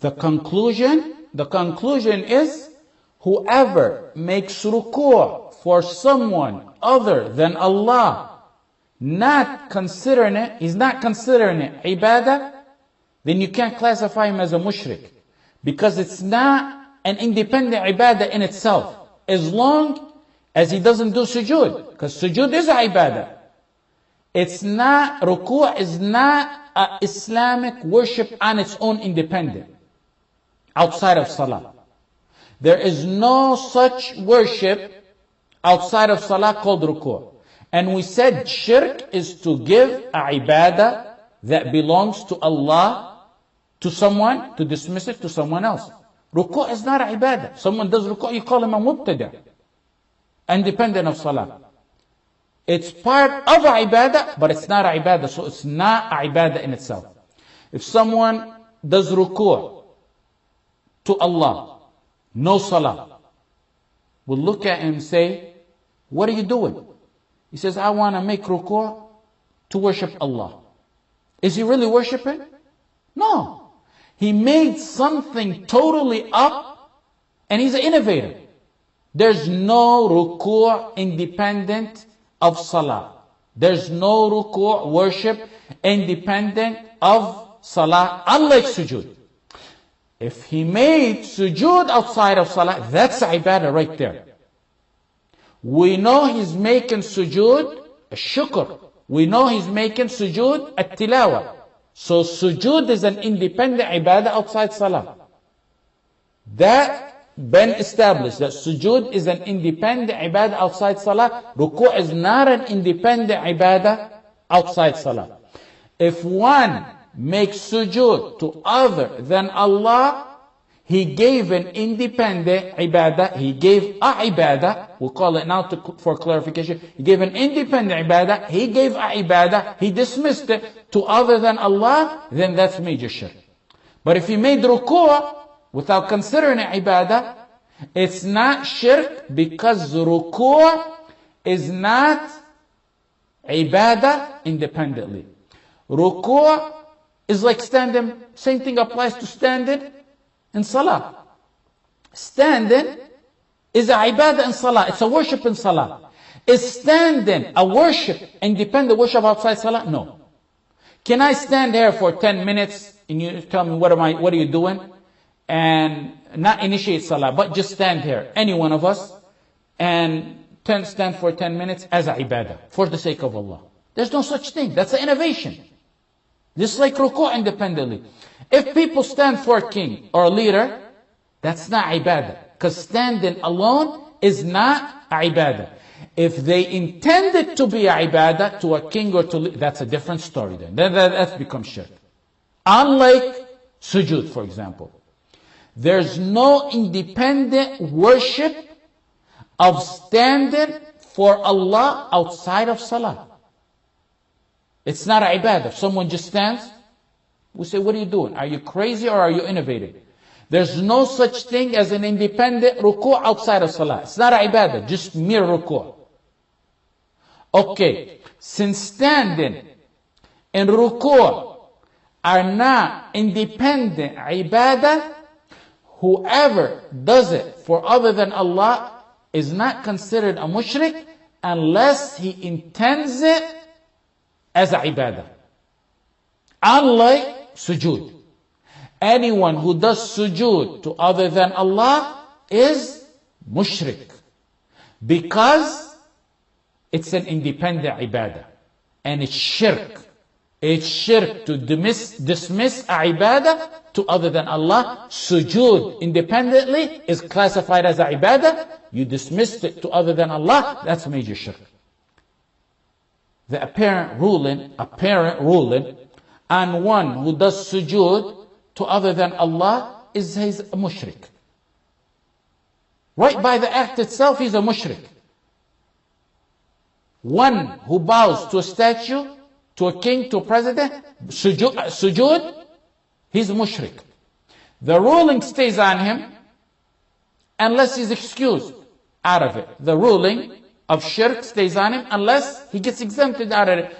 The conclusion is, whoever makes ruku' for someone other than Allah, he's not considering it ibadah, then you can't classify him as a mushrik. Because it's not an independent ibadah in itself. As long as he doesn't do sujoodh. Because sujoodh is a ibadah. It's not, ruku' is not a Islamic worship on its own independent. Outside of salah. There is no such worship outside of salah called ruku'. And we said shirk is to give a ibadah that belongs to Allah to someone, to dismiss it to someone else. Ruku' is not a ibadah. Someone does ruku', you call him a mubtada. Independent of salah. It's part of a ibadah, but it's not a ibadah, so it's not a ibadah in itself. If someone does ruku' to Allah, no salah, we'll look at him and say, what are you doing? He says, I want to make ruku' to worship Allah. Is he really worshiping? No. He made something totally up, and he's an innovator. There's no ruku' independent of salah. There's no ruku' worship independent of salah, unlike sujood. If he made sujood outside of salah, that's ibadah right there. We know he's making sujood shukr. We know he's making sujood at-tilawa. So sujood is an independent ibadah outside salah. That been established, that sujood is an independent ibadah outside salah. Ruku' is not an independent ibadah outside salah. If one makes sujood to other than Allah, he gave an independent ibadah. He gave a ibadah. We'll call it now for clarification. He gave an independent ibadah. He gave a ibadah. He dismissed it to other than Allah. Then that's major shirk. But if he made ruku' without considering it ibadah, it's not shirk, because ruku' is not ibadah independently. Ruku' is like standing. Same thing applies to standing in salah. Standing is a ibadah in salah. It's a worship in salah. Is standing a worship, independent worship outside salah? No. Can I stand here for 10 minutes and you tell me what are you doing? And not initiate salah, but just stand here, any one of us, and stand for 10 minutes as a ibadah, for the sake of Allah. There's no such thing. That's an innovation. Just like ruku' independently. If people stand for a king or a leader, that's not ibadah. Because standing alone is not a ibadah. If they intend it to be a ibadah to a king or to that's a different story then. That becomes shirk. Unlike sujood, for example. There's no independent worship of standing for Allah outside of salah. It's not an ibadah. If someone just stands, we say, what are you doing? Are you crazy or are you innovating? There's no such thing as an independent ruku' outside of salah. It's not an ibadah, just mere ruku'. Okay, since standing and ruku' are not independent ibadah, whoever does it for other than Allah is not considered a mushrik unless he intends it as a ibadah. Unlike sujood. Anyone who does sujood to other than Allah is mushrik. Because it's an independent ibadah. And it's shirk. It's shirk to dismiss a ibadah to other than Allah. Sujood independently is classified as a ibadah. You dismissed it to other than Allah. That's major shirk. The apparent ruling on one who does sujood to other than Allah is he's a mushrik. Right by the act itself, he's a mushrik. One who bows to a statue, to a king, to a president, sujood, he's a mushrik. The ruling stays on him unless he's excused out of it. The ruling of shirk stays on him unless he gets exempted out of it.